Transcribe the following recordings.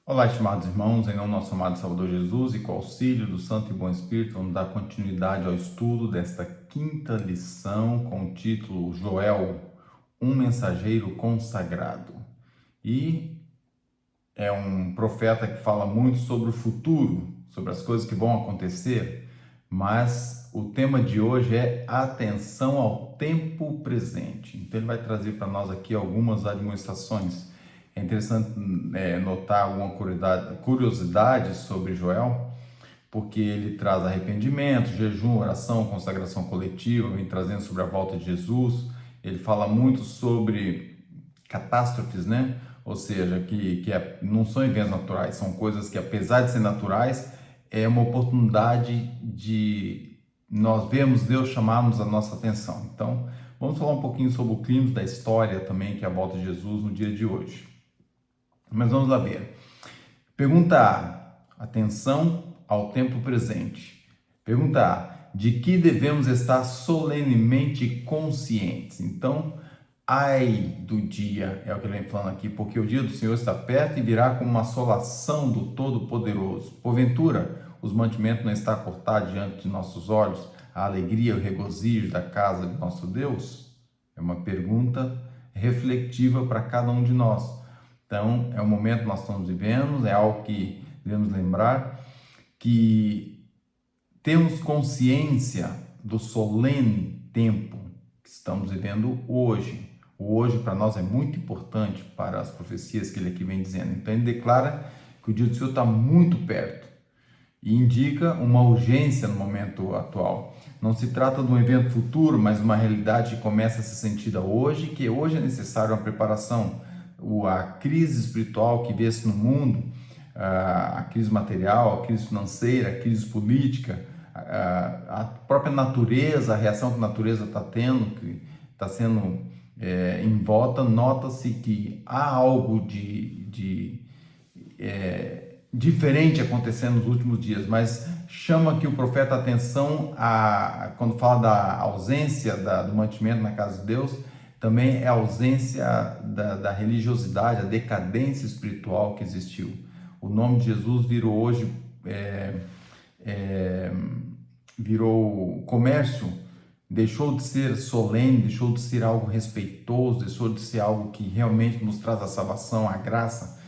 Olá, estimados irmãos, em nome do nosso amado Salvador Jesus e com o auxílio do Santo e Bom Espírito, vamos dar continuidade ao estudo desta quinta lição com o título Joel, um mensageiro consagrado. E é um profeta que fala muito sobre o futuro, sobre as coisas que vão acontecer, mas o tema de hoje é atenção ao tempo presente. Então ele vai trazer para nós aqui algumas administrações. É interessante notar alguma curiosidade sobre Joel, porque ele traz arrependimento, jejum, oração, consagração coletiva, vem trazendo sobre a volta de Jesus. Ele fala muito sobre catástrofes, né? Ou seja, não são eventos naturais, são coisas que, apesar de ser naturais, é uma oportunidade de nós vermos Deus chamarmos a nossa atenção. Então, vamos falar um pouquinho sobre o clima da história também, que é a volta de Jesus no dia de hoje. Mas vamos lá ver. Pergunta A. Atenção ao tempo presente. Pergunta A. De que devemos estar solenemente conscientes? Então, ai do dia, é o que ele vem falando aqui, porque o dia do Senhor está perto e virá como uma assolação do Todo-Poderoso. Porventura, os mantimentos não está cortado diante de nossos olhos a alegria e o regozijo da casa de nosso Deus? É uma pergunta reflexiva para cada um de nós. Então, é o momento que nós estamos vivendo, é algo que devemos lembrar, que temos consciência do solene tempo que estamos vivendo hoje. O hoje para nós é muito importante para as profecias que ele aqui vem dizendo. Então, ele declara que o dia do Senhor está muito perto e indica uma urgência no momento atual. Não se trata de um evento futuro, mas uma realidade que começa a ser sentida hoje, que hoje é necessário uma preparação. A crise espiritual que vê-se no mundo, a crise material, a crise financeira, a crise política, a própria natureza, a reação que a natureza está tendo, que está sendo em volta, nota-se que há algo diferente acontecendo nos últimos dias, mas chama aqui o profeta a atenção quando fala da ausência do mantimento na casa de Deus, também é a ausência da religiosidade, a decadência espiritual que existiu. O nome de Jesus virou hoje, virou comércio, deixou de ser solene, deixou de ser algo respeitoso, deixou de ser algo que realmente nos traz a salvação, a graça.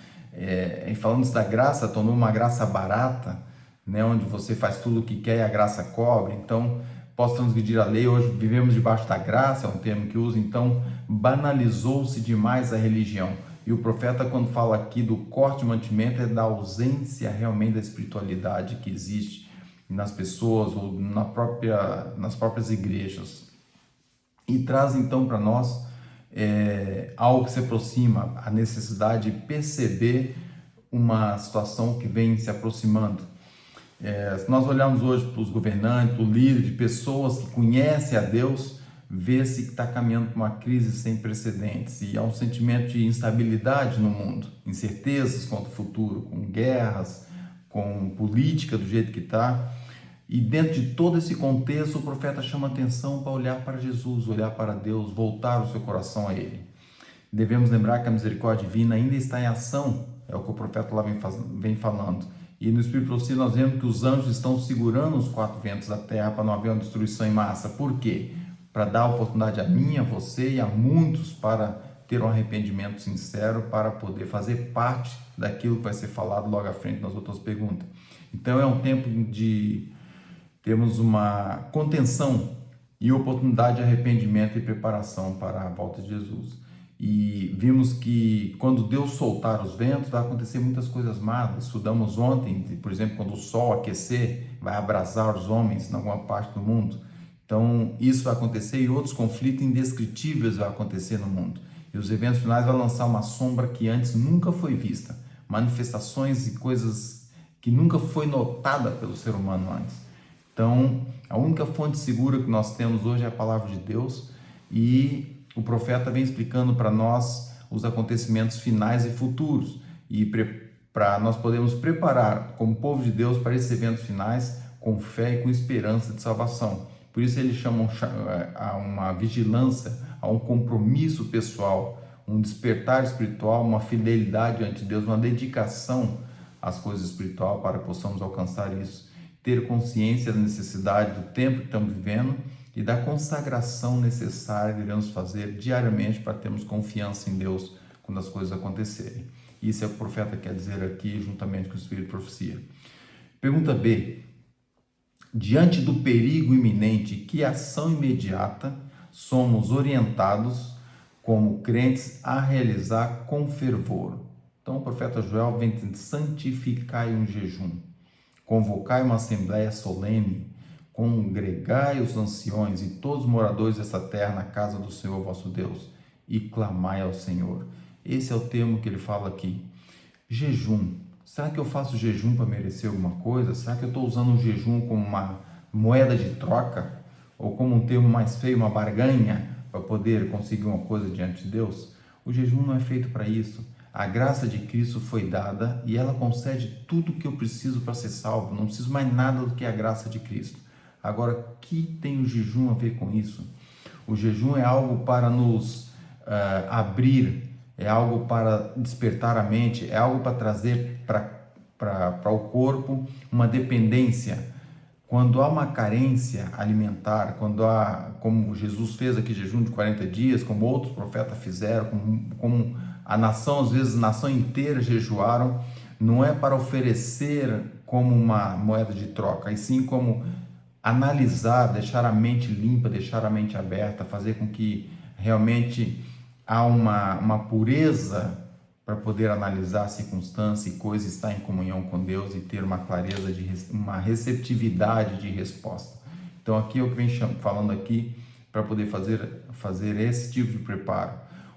E falando da graça, tornou uma graça barata, né, onde você faz tudo o que quer e a graça cobre. Então, posso transgredir a lei, hoje vivemos debaixo da graça, é um termo que usa. Então, banalizou-se demais a religião. E o profeta, quando fala aqui do corte de mantimento, é da ausência realmente da espiritualidade que existe nas pessoas ou nas próprias igrejas. E traz então para nós algo que se aproxima, a necessidade de perceber uma situação que vem se aproximando. Se nós olharmos hoje para os governantes, para o líder, de pessoas que conhecem a Deus, vê-se que está caminhando para uma crise sem precedentes e há um sentimento de instabilidade no mundo, incertezas quanto ao futuro, com guerras, com política do jeito que está. E dentro de todo esse contexto, o profeta chama atenção para olhar para Jesus, olhar para Deus, voltar o seu coração a Ele. Devemos lembrar que a misericórdia divina ainda está em ação, é o que o profeta lá vem falando. E no Espírito Profecia nós vemos que os anjos estão segurando os quatro ventos da terra para não haver uma destruição em massa. Por quê? Para dar oportunidade a mim, a você e a muitos para ter um arrependimento sincero, para poder fazer parte daquilo que vai ser falado logo à frente nas outras perguntas. Então é um tempo de termos uma contenção e oportunidade de arrependimento e preparação para a volta de Jesus. E vimos que quando Deus soltar os ventos, vai acontecer muitas coisas más. Estudamos ontem, por exemplo, quando o sol aquecer, vai abrasar os homens em alguma parte do mundo. Então, isso vai acontecer e outros conflitos indescritíveis vão acontecer no mundo. E os eventos finais vão lançar uma sombra que antes nunca foi vista. Manifestações e coisas que nunca foi notada pelo ser humano antes. Então, a única fonte segura que nós temos hoje é a palavra de Deus e o profeta vem explicando para nós os acontecimentos finais e futuros e para nós podermos preparar como povo de Deus para esses eventos finais com fé e com esperança de salvação. Por isso ele chama a uma vigilância, a um compromisso pessoal, um despertar espiritual, uma fidelidade ante Deus, uma dedicação às coisas espirituais para que possamos alcançar isso. Ter consciência da necessidade do tempo que estamos vivendo e da consagração necessária que devemos fazer diariamente para termos confiança em Deus quando as coisas acontecerem. Isso é o que o profeta quer dizer aqui, juntamente com o Espírito de Profecia. Pergunta B. Diante do perigo iminente, que ação imediata somos orientados como crentes a realizar com fervor? Então o profeta Joel vem santificar um jejum, convocai uma assembleia solene, congregai os anciões e todos os moradores dessa terra na casa do Senhor vosso Deus e clamai ao Senhor. Esse é o termo que ele fala aqui. Jejum. Será que eu faço jejum para merecer alguma coisa? Será que eu estou usando o jejum como uma moeda de troca? Ou como um termo mais feio, uma barganha, para poder conseguir uma coisa diante de Deus? O jejum não é feito para isso. A graça de Cristo foi dada e ela concede tudo o que eu preciso para ser salvo. Não preciso mais nada do que a graça de Cristo. Agora, o que tem o jejum a ver com isso? O jejum é algo para nos abrir, é algo para despertar a mente, é algo para trazer para o corpo uma dependência. Quando há uma carência alimentar, quando há, como Jesus fez aqui, jejum de 40 dias, como outros profetas fizeram, como a nação, às vezes a nação inteira jejuaram, não é para oferecer como uma moeda de troca, e sim como analisar, deixar a mente limpa, deixar a mente aberta, fazer com que realmente há uma pureza para poder analisar a circunstância e coisa, estar em comunhão com Deus e ter uma clareza, uma receptividade de resposta. Então aqui eu venho falando aqui para poder fazer esse tipo de preparo.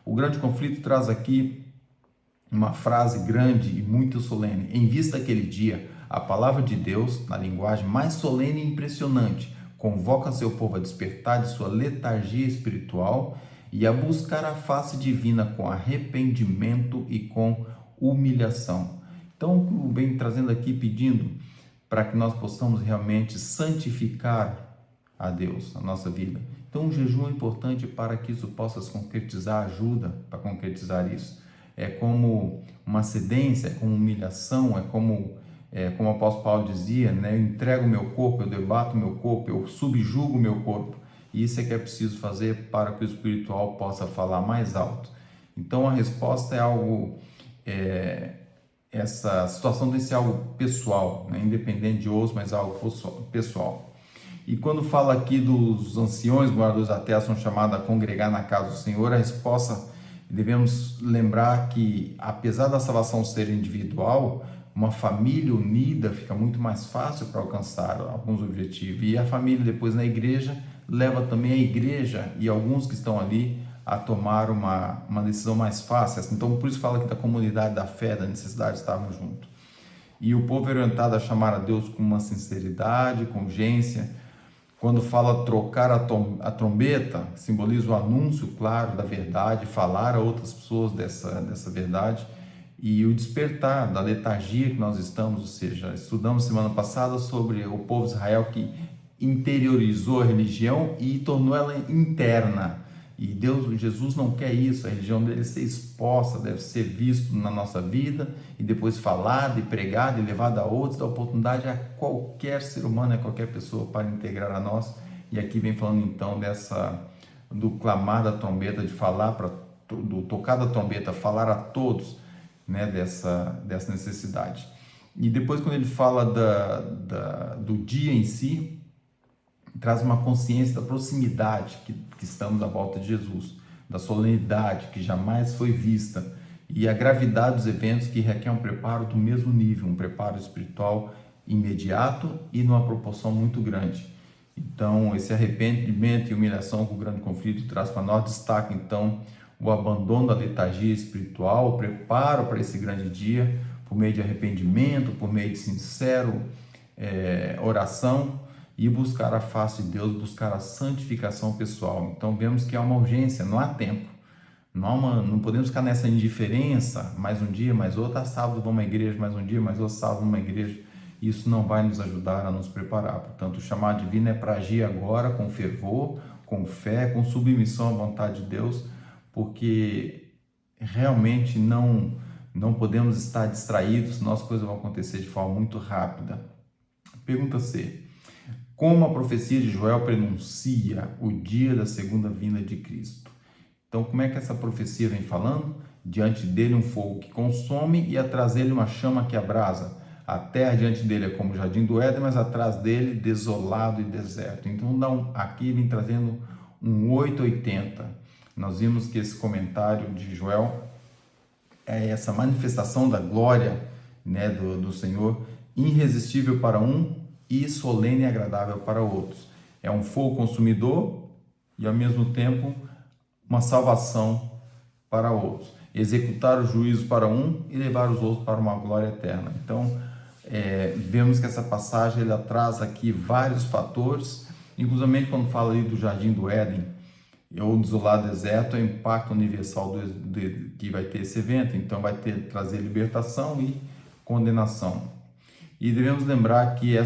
O grande conflito traz aqui uma frase grande e muito solene. Em vista daquele dia, a palavra de Deus, na linguagem mais solene e impressionante, convoca seu povo a despertar de sua letargia espiritual e a buscar a face divina com arrependimento e com humilhação. Então, vem trazendo aqui, pedindo para que nós possamos realmente santificar a Deus, a nossa vida. Então, o jejum é importante para que isso possa se concretizar, ajuda para concretizar isso. É como uma cedência, é como humilhação, é como o apóstolo Paulo dizia, né? Eu entrego o meu corpo, eu debato o meu corpo, eu subjugo o meu corpo. E isso é que é preciso fazer para que o espiritual possa falar mais alto. Então a resposta é algo, essa situação tem que ser algo pessoal, né? Independente de outros, mas algo pessoal. E quando fala aqui dos anciões, moradores da terra, são chamados a congregar na casa do Senhor, a resposta, devemos lembrar que, apesar da salvação ser individual, uma família unida fica muito mais fácil para alcançar alguns objetivos. E a família depois na igreja leva também a igreja e alguns que estão ali a tomar uma decisão mais fácil. Então, por isso fala aqui da comunidade da fé, da necessidade de estarmos juntos. E o povo é orientado a chamar a Deus com uma sinceridade, com urgência. Quando fala trocar a trombeta, simboliza o anúncio claro da verdade, falar a outras pessoas dessa verdade. E o despertar da letargia que nós estamos, ou seja, estudamos semana passada sobre o povo de Israel que interiorizou a religião e tornou ela interna. E Jesus não quer isso, a religião deve ser exposta, deve ser visto na nossa vida e depois falada e pregada e levada a outros, dar oportunidade a qualquer ser humano, a qualquer pessoa para integrar a nós. E aqui vem falando então do clamar da trombeta, de falar, do tocar da trombeta, falar a todos, né, dessa necessidade. E depois quando ele fala do dia em si, traz uma consciência da proximidade que estamos à volta de Jesus, da solenidade que jamais foi vista e a gravidade dos eventos que requer um preparo do mesmo nível, um preparo espiritual imediato e numa proporção muito grande. Então, esse arrependimento e humilhação que o grande conflito traz para nós destaca, então, o abandono da letargia espiritual, o preparo para esse grande dia, por meio de arrependimento, por meio de sincero oração, e buscar a face de Deus, buscar a santificação pessoal. Então vemos que há uma urgência, não há tempo, não podemos ficar nessa indiferença, mais um dia, mais outro, sábado vamos à igreja, mais um dia, mais outro, sábado vamos à igreja. Isso não vai nos ajudar a nos preparar. Portanto, o chamado divino é para agir agora com fervor, com fé, com submissão à vontade de Deus, porque realmente não podemos estar distraídos, senão as coisas vão acontecer de forma muito rápida. Pergunta C. Como a profecia de Joel prenuncia o dia da segunda vinda de Cristo? Então, como é que essa profecia vem falando? Diante dele um fogo que consome e atrás dele uma chama que abrasa. A terra diante dele é como o jardim do Éden, mas atrás dele desolado e deserto. Então, aqui vem trazendo um 880. Nós vimos que esse comentário de Joel é essa manifestação da glória, né, do Senhor, irresistível para um e solene e agradável para outros. É um fogo consumidor e, ao mesmo tempo, uma salvação para outros. Executar o juízo para um e levar os outros para uma glória eterna. Então, vemos que essa passagem ela traz aqui vários fatores, inclusive quando fala ali do jardim do Éden, ou desolado deserto, é o impacto universal que vai ter esse evento. Então, vai trazer libertação e condenação. E devemos lembrar que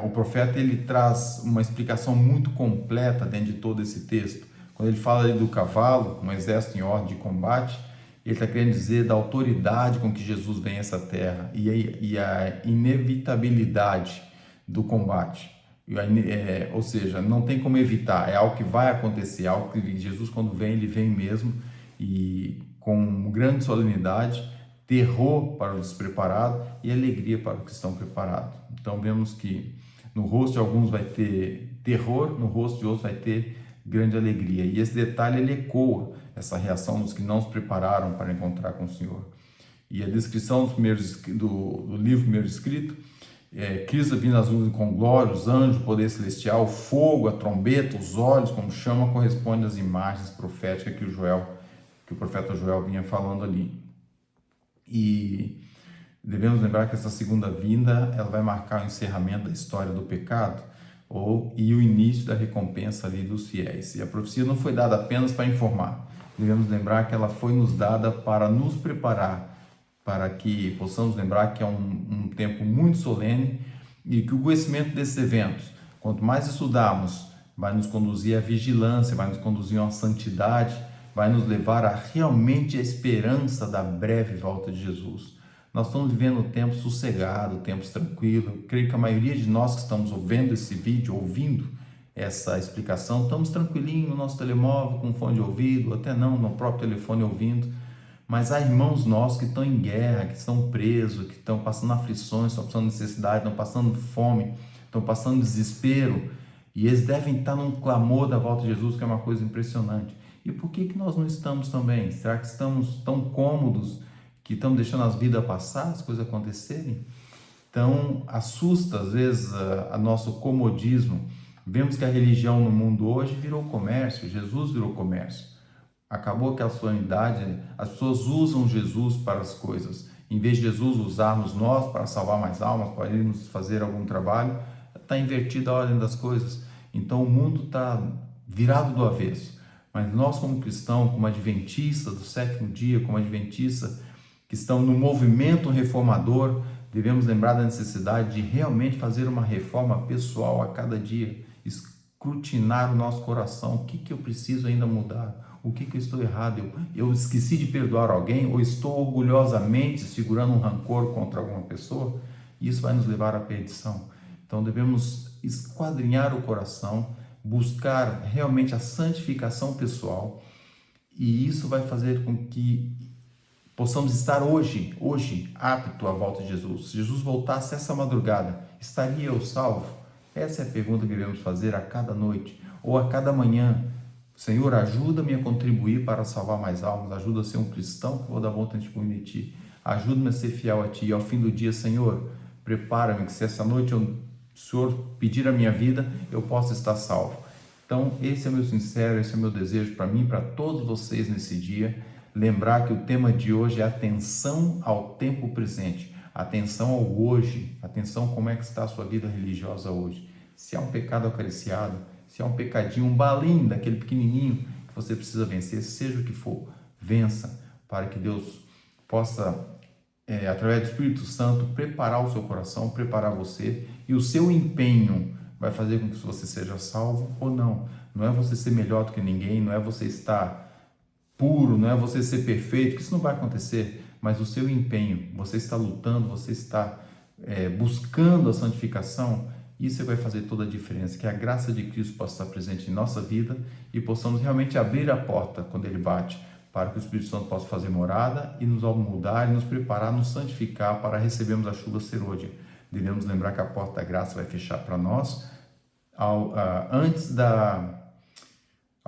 o profeta ele traz uma explicação muito completa dentro de todo esse texto. Quando ele fala ali do cavalo, um exército em ordem de combate, ele está querendo dizer da autoridade com que Jesus vem a essa terra e a inevitabilidade do combate. Ou seja, não tem como evitar, é algo que vai acontecer, algo que Jesus, quando vem, ele vem mesmo e com grande solenidade, terror para o despreparado e alegria para os que estão preparados. Então vemos que no rosto de alguns vai ter terror, no rosto de outros vai ter grande alegria. E esse detalhe ele ecoa essa reação dos que não se prepararam para encontrar com o Senhor. E a descrição do livro primeiro escrito, Cristo vindo nas nuvens com glória, os anjos, o poder celestial, o fogo, a trombeta, os olhos como chama, corresponde às imagens proféticas que o profeta Joel vinha falando ali. E devemos lembrar que essa segunda vinda ela vai marcar o encerramento da história do pecado e o início da recompensa ali dos fiéis. E a profecia não foi dada apenas para informar. Devemos lembrar que ela foi nos dada para nos preparar, para que possamos lembrar que é um tempo muito solene e que o conhecimento desses eventos, quanto mais estudarmos, vai nos conduzir à vigilância, vai nos conduzir a uma santidade, vai nos levar a realmente a esperança da breve volta de Jesus. Nós estamos vivendo um tempo sossegado, tempos tranquilos. Eu creio que a maioria de nós que estamos vendo esse vídeo, ouvindo essa explicação, estamos tranquilinhos no nosso telemóvel, com fone de ouvido, até não, no próprio telefone ouvindo. Mas há irmãos nossos que estão em guerra, que estão presos, que estão passando aflições, estão passando necessidade, estão passando fome, estão passando desespero. E eles devem estar num clamor da volta de Jesus, que é uma coisa impressionante. E por que nós não estamos também? Será que estamos tão cômodos que estamos deixando as vidas passar, as coisas acontecerem? Então, assusta às vezes a nosso comodismo. Vemos que a religião no mundo hoje virou comércio, Jesus virou comércio. Acabou aquela solenidade, as pessoas usam Jesus para as coisas. Em vez de Jesus usarmos nós para salvar mais almas, para irmos fazer algum trabalho, está invertida a ordem das coisas. Então, o mundo está virado do avesso. Mas nós, como cristãos, como adventistas do sétimo dia, como adventistas que estão no movimento reformador, devemos lembrar da necessidade de realmente fazer uma reforma pessoal a cada dia, escrutinar o nosso coração, o que eu preciso ainda mudar, o que eu estou errado, eu esqueci de perdoar alguém ou estou orgulhosamente segurando um rancor contra alguma pessoa. Isso vai nos levar à perdição. Então devemos esquadrinhar o coração, buscar realmente a santificação pessoal, e isso vai fazer com que possamos estar hoje apto à volta de Jesus. Se Jesus voltasse essa madrugada, estaria eu salvo? Essa é a pergunta que devemos fazer a cada noite ou a cada manhã. Senhor, ajuda-me a contribuir para salvar mais almas, ajuda a ser um cristão que vou dar bom testemunho de Ti, ajuda-me a ser fiel a Ti, e ao fim do dia, Senhor, prepara-me que se essa noite o Senhor pedir a minha vida, eu possa estar salvo. Então, esse é meu sincero, esse é meu desejo para mim, para todos vocês nesse dia. Lembrar que o tema de hoje é atenção ao tempo presente, atenção ao hoje, atenção como é que está a sua vida religiosa hoje. Se há um pecado acariciado, se há um pecadinho, um balinho daquele pequenininho que você precisa vencer, seja o que for, vença, para que Deus possa, através do Espírito Santo, preparar o seu coração, preparar você, e o seu empenho vai fazer com que você seja salvo ou não. Não é você ser melhor do que ninguém, não é você estar puro, não é você ser perfeito, que isso não vai acontecer, mas o seu empenho, você está lutando, você está buscando a santificação, isso vai fazer toda a diferença, que a graça de Cristo possa estar presente em nossa vida e possamos realmente abrir a porta quando Ele bate, para que o Espírito Santo possa fazer morada e nos moldar e nos preparar, nos santificar para recebermos a chuva serôdia. Devemos lembrar que a porta da graça vai fechar para nós, a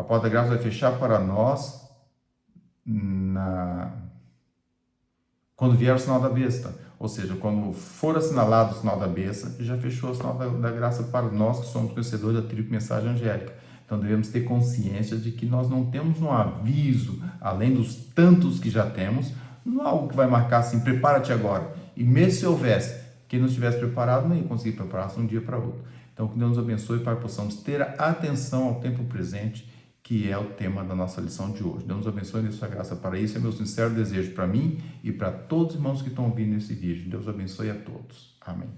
porta da graça vai fechar para nós quando vier o sinal da besta, ou seja, quando for assinalado o sinal da besta, já fechou o sinal da graça para nós que somos conhecedores da tripla mensagem angélica. Então devemos ter consciência de que nós não temos um aviso, além dos tantos que já temos, não é algo que vai marcar assim, prepara-te agora. E mesmo se houvesse, quem não estivesse preparado não ia conseguir preparar-se de um dia para outro. Então que Deus nos abençoe para que possamos ter a atenção ao tempo presente, que é o tema da nossa lição de hoje. Deus nos abençoe e dê sua graça para isso. É meu sincero desejo para mim e para todos os irmãos que estão ouvindo esse vídeo. Deus abençoe a todos. Amém.